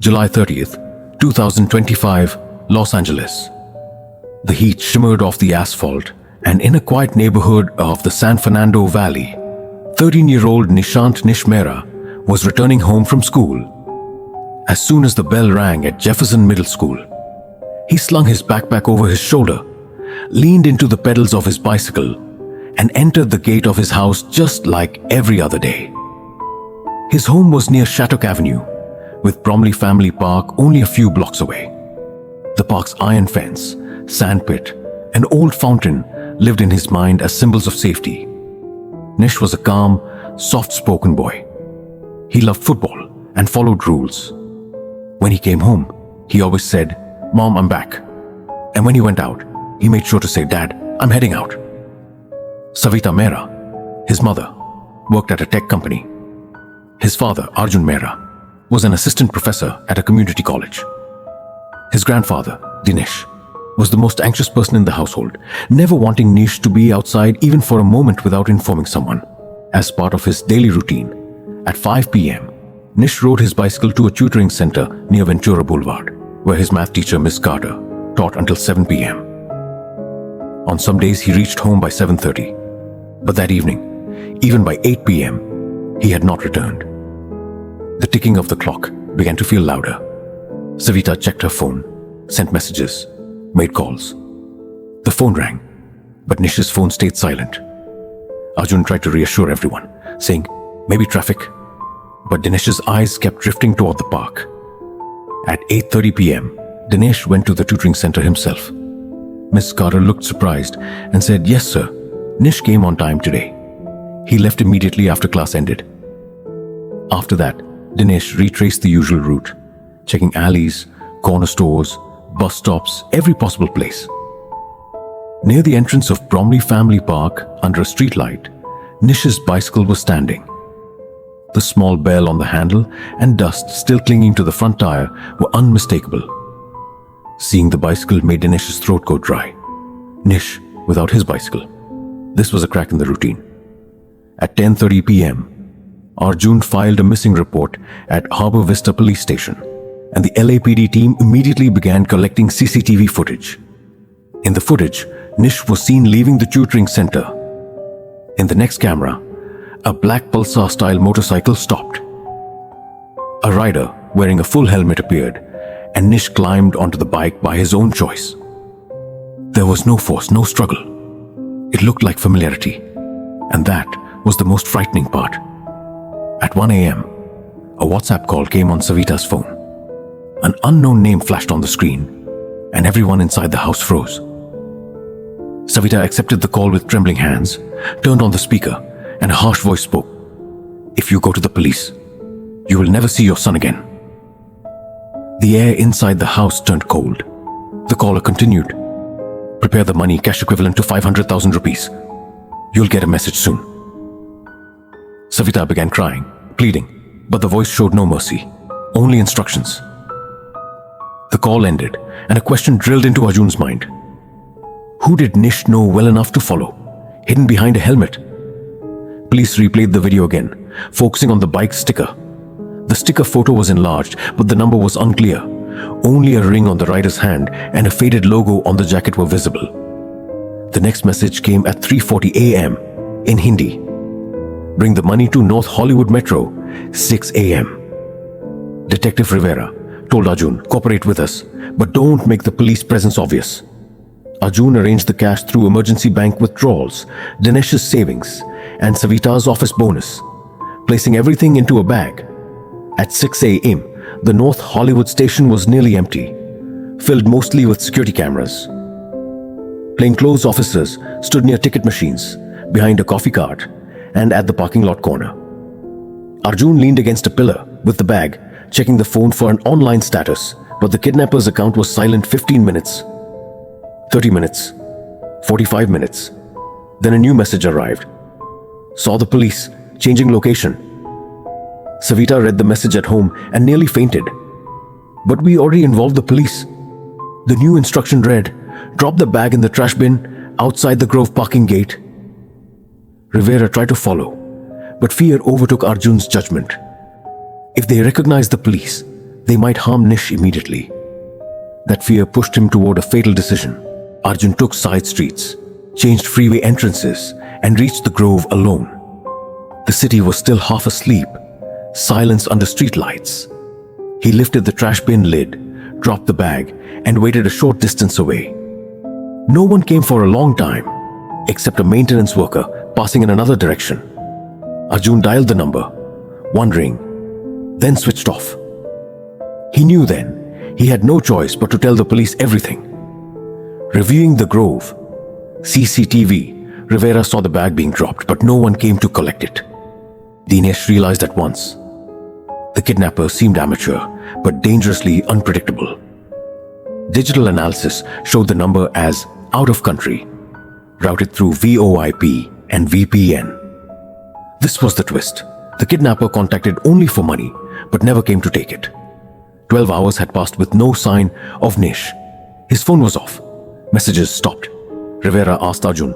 July 30th, 2025, Los Angeles. The heat shimmered off the asphalt, and in a quiet neighborhood of the San Fernando Valley, 13-year-old Nishant Nishmera was returning home from school. As soon as the bell rang at Jefferson Middle School, he slung his backpack over his shoulder, leaned into the pedals of his bicycle, and entered the gate of his house just like every other day. His home was near Shattuck Avenue, with Bromley Family Park only a few blocks away. The park's iron fence, sandpit, and old fountain lived in his mind as symbols of safety. Nish was a calm, soft-spoken boy. He loved football and followed rules. When he came home, he always said, "Mom, I'm back." And when he went out, he made sure to say, "Dad, I'm heading out." Savita Mehra, his mother, worked at a tech company. His father, Arjun Mehra, was an assistant professor at a community college. His grandfather, Dinesh, was the most anxious person in the household, never wanting Nish to be outside even for a moment without informing someone. As part of his daily routine, at 5 p.m., Nish rode his bicycle to a tutoring center near Ventura Boulevard, where his math teacher, Miss Carter, taught until 7 p.m. On some days, he reached home by 7:30. But that evening, even by 8 p.m., he had not returned. The ticking of the clock began to feel louder. Savita checked her phone, sent messages, made calls. The phone rang, but Nish's phone stayed silent. Arjun tried to reassure everyone, saying, "Maybe traffic." But Dinesh's eyes kept drifting toward the park. At 8:30 p.m., Dinesh went to the tutoring center himself. Miss Carter looked surprised and said, "Yes, sir. Nish came on time today. He left immediately after class ended." After that, Dinesh retraced the usual route, checking alleys, corner stores, bus stops, every possible place. Near the entrance of Bromley Family Park, under a streetlight, Nish's bicycle was standing. The small bell on the handle and dust still clinging to the front tire were unmistakable. Seeing the bicycle made Dinesh's throat go dry. Nish without his bicycle. This was a crack in the routine. At 10:30 p.m., Arjun filed a missing report at Harbor Vista Police Station, and the LAPD team immediately began collecting CCTV footage. In the footage, Nish was seen leaving the tutoring center. In the next camera, a black Pulsar-style motorcycle stopped. A rider wearing a full helmet appeared, and Nish climbed onto the bike by his own choice. There was no force, no struggle. It looked like familiarity, and that was the most frightening part. At 1 a.m., a WhatsApp call came on Savita's phone. An unknown name flashed on the screen, and everyone inside the house froze. Savita accepted the call with trembling hands, turned on the speaker, and a harsh voice spoke. "If you go to the police, you will never see your son again." The air inside the house turned cold. The caller continued. "Prepare the money, cash equivalent to 500,000 rupees. You'll get a message soon." Savita began crying, pleading, but the voice showed no mercy, only instructions. The call ended, and a question drilled into Arjun's mind. Who did Nish know well enough to follow, hidden behind a helmet? Police replayed the video again, focusing on the bike sticker. The sticker photo was enlarged, but the number was unclear. Only a ring on the rider's hand and a faded logo on the jacket were visible. The next message came at 3:40 a.m. in Hindi. "Bring the money to North Hollywood Metro, 6 a.m. Detective Rivera told Arjun, "Cooperate with us, but don't make the police presence obvious." Arjun arranged the cash through emergency bank withdrawals, Dinesh's savings, and Savita's office bonus, placing everything into a bag. At 6 a.m., the North Hollywood station was nearly empty, filled mostly with security cameras. Plainclothes officers stood near ticket machines, behind a coffee cart, and at the parking lot corner. Arjun leaned against a pillar with the bag, checking the phone for an online status, but the kidnapper's account was silent 15 minutes, 30 minutes, 45 minutes. Then a new message arrived. "Saw the police, changing location." Savita read the message at home and nearly fainted. "But we already involved the police." The new instruction read, "Drop the bag in the trash bin outside the Grove parking gate." Rivera tried to follow, but fear overtook Arjun's judgment. If they recognized the police, they might harm Nish immediately. That fear pushed him toward a fatal decision. Arjun took side streets, changed freeway entrances, and reached the grove alone. The city was still half asleep, silence under streetlights. He lifted the trash bin lid, dropped the bag, and waited a short distance away. No one came for a long time, except a maintenance worker passing in another direction. Arjun dialed the number, wondering, then switched off. He knew then he had no choice but to tell the police everything. Reviewing the grove, CCTV, Rivera saw the bag being dropped, but no one came to collect it. Dinesh realized at once. The kidnapper seemed amateur, but dangerously unpredictable. Digital analysis showed the number as out of country, routed through VoIP and VPN. This was the twist. The kidnapper contacted only for money, but never came to take it. 12 hours had passed with no sign of Nish. His phone was off. Messages stopped. Rivera asked Arjun,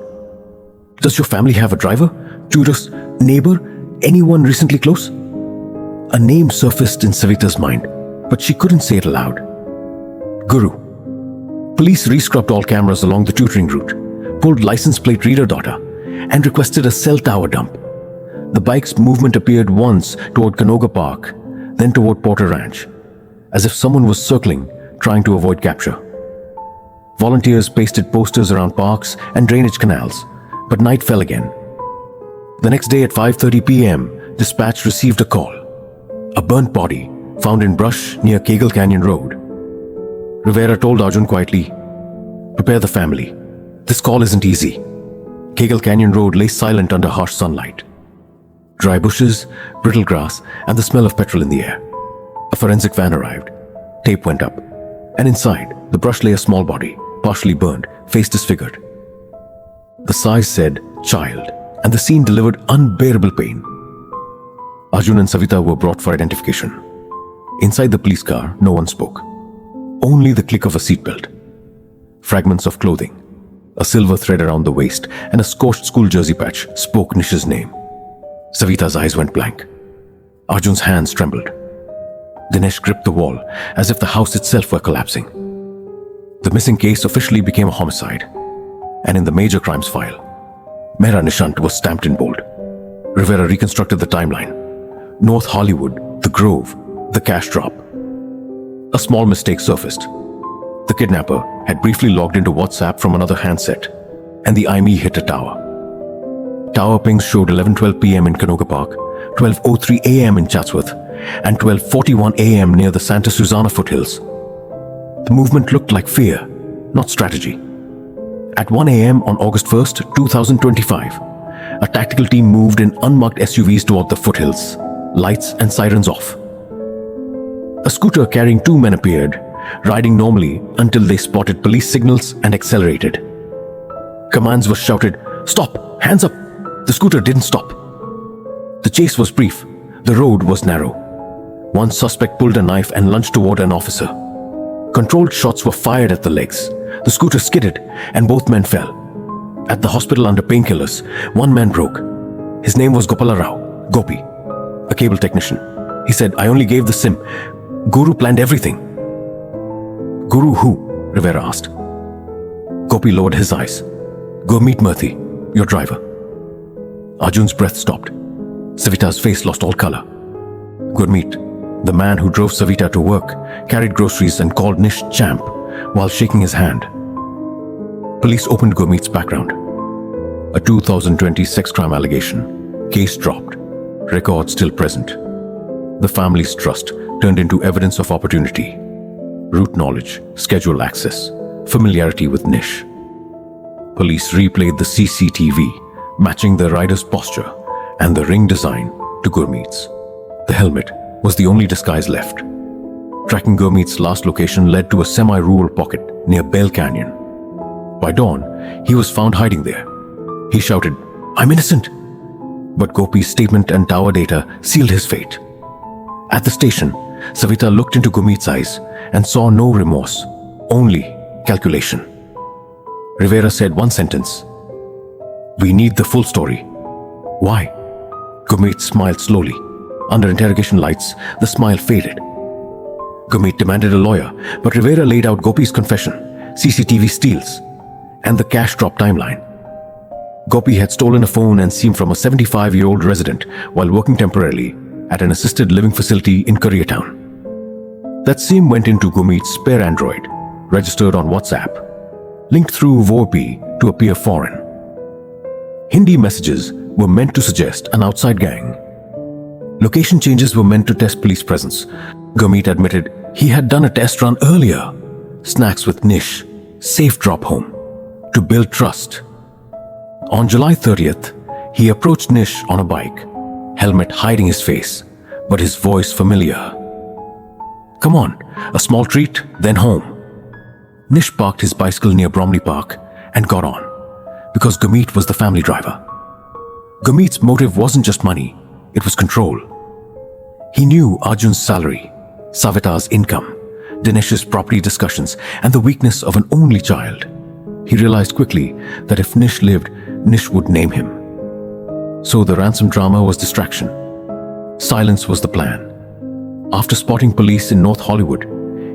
"Does your family have a driver, tutors, neighbor, anyone recently close?" A name surfaced in Savita's mind, but she couldn't say it aloud. Guru. Police rescrubbed all cameras along the tutoring route, pulled license plate reader data, and requested a cell tower dump. The bike's movement appeared once toward Canoga Park, then toward Porter Ranch, as if someone was circling, trying to avoid capture. Volunteers pasted posters around parks and drainage canals, but night fell again. The next day at 5:30 p.m., dispatch received a call. A burnt body found in brush near Kegel Canyon Road. Rivera told Arjun quietly, "Prepare the family. This call isn't easy." Kegel Canyon Road lay silent under harsh sunlight. Dry bushes, brittle grass, and the smell of petrol in the air. A forensic van arrived. Tape went up, and inside, the brush lay a small body, partially burned, face disfigured. The size said, "child," and the scene delivered unbearable pain. Arjun and Savita were brought for identification. Inside the police car, no one spoke. Only the click of a seatbelt. Fragments of clothing, a silver thread around the waist, and a scorched school jersey patch spoke Nish's name. Savita's eyes went blank. Arjun's hands trembled. Dinesh gripped the wall as if the house itself were collapsing. The missing case officially became a homicide, and in the major crimes file, Mehra Nishant was stamped in bold. Rivera reconstructed the timeline. North Hollywood, the Grove, the cash drop. A small mistake surfaced. The kidnapper had briefly logged into WhatsApp from another handset, and the IME hit a tower. Tower pings showed 11:12 p.m. in Canoga Park, 12:03 a.m. in Chatsworth, and 12:41 a.m. near the Santa Susana foothills. The movement looked like fear, not strategy. At 1 a.m. on August 1st, 2025, a tactical team moved in unmarked SUVs toward the foothills, lights and sirens off. A scooter carrying two men appeared, riding normally until they spotted police signals and accelerated. Commands were shouted, "Stop! Hands up!" The scooter didn't stop. The chase was brief. The road was narrow. One suspect pulled a knife and lunged toward an officer. Controlled shots were fired at the legs. The scooter skidded and both men fell. At the hospital under painkillers, one man broke. His name was Gopala Rao, Gopi, a cable technician. He said, "I only gave the SIM. Guru planned everything." "Guru who?" Rivera asked. Gopi lowered his eyes. "Go meet Murthy, your driver." Arjun's breath stopped. Savita's face lost all color. Gurmeet, the man who drove Savita to work, carried groceries and called Nish champ while shaking his hand. Police opened Gurmeet's background. A 2020 sex crime allegation. Case dropped. Record still present. The family's trust turned into evidence of opportunity. Route knowledge, schedule access, familiarity with Nish. Police replayed the CCTV, matching the rider's posture and the ring design to Gurmeet's. The helmet was the only disguise left. Tracking Gurmeet's last location led to a semi-rural pocket near Bell Canyon. By dawn, he was found hiding there. He shouted, "I'm innocent!" But Gopi's statement and tower data sealed his fate. At the station, Savita looked into Gurmeet's eyes and saw no remorse, only calculation. Rivera said one sentence, "We need the full story." "Why?" Gurmeet smiled slowly. Under interrogation lights, the smile faded. Gurmeet demanded a lawyer, but Rivera laid out Gopi's confession, CCTV steals, and the cash drop timeline. Gopi had stolen a phone and SIM from a 75-year-old resident while working temporarily at an assisted living facility in Koreatown. That SIM went into Gurmeet's spare Android, registered on WhatsApp, linked through VoIP to appear foreign. Hindi messages were meant to suggest an outside gang. Location changes were meant to test police presence. Gurmeet admitted he had done a test run earlier, snacks with Nish, safe drop home, to build trust. On July 30th, he approached Nish on a bike, helmet hiding his face, but his voice familiar. Come on, a small treat, then home. Nish parked his bicycle near Bromley Park and got on, because Gurmeet was the family driver. Gurmeet's motive wasn't just money, it was control. He knew Arjun's salary, Savita's income, Dinesh's property discussions, and the weakness of an only child. He realized quickly that if Nish lived, Nish would name him. So the ransom drama was distraction. Silence was the plan. After spotting police in North Hollywood,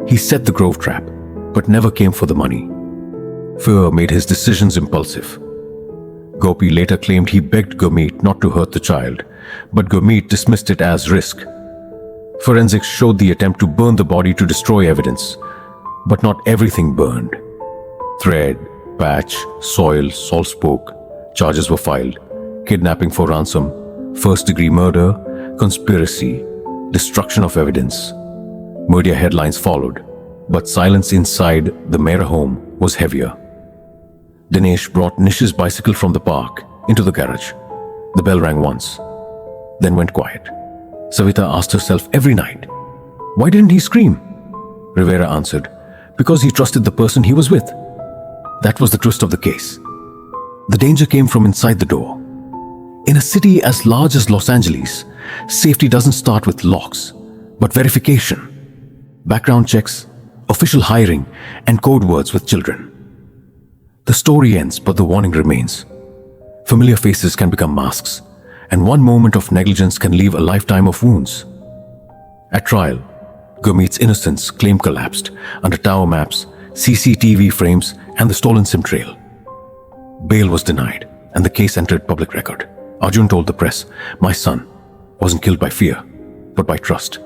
he set the Grove trap, but never came for the money. Fear made his decisions impulsive. Gopi later claimed he begged Gurmeet not to hurt the child, but Gurmeet dismissed it as risk. Forensics showed the attempt to burn the body to destroy evidence, but not everything burned. Thread, patch, soil, salt spoke. Charges were filed: kidnapping for ransom, first-degree murder, conspiracy, destruction of evidence. Media headlines followed, but silence inside the Mehra home was heavier. Dinesh brought Nish's bicycle from the park into the garage. The bell rang once, then went quiet. Savita asked herself every night, why didn't he scream? Rivera answered, because he trusted the person he was with. That was the twist of the case. The danger came from inside the door. In a city as large as Los Angeles, safety doesn't start with locks, but verification, background checks, official hiring, and code words with children. The story ends, but the warning remains. Familiar faces can become masks, and one moment of negligence can leave a lifetime of wounds. At trial, Gurmeet's innocence claim collapsed under tower maps, CCTV frames, and the stolen SIM trail. Bail was denied, and the case entered public record. Arjun told the press, "My son wasn't killed by fear, but by trust."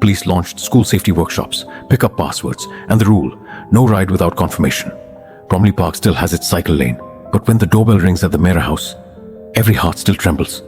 Police launched school safety workshops, pick-up passwords, and the rule, no ride without confirmation. Bromley Park still has its cycle lane, but when the doorbell rings at the Mehra house, every heart still trembles.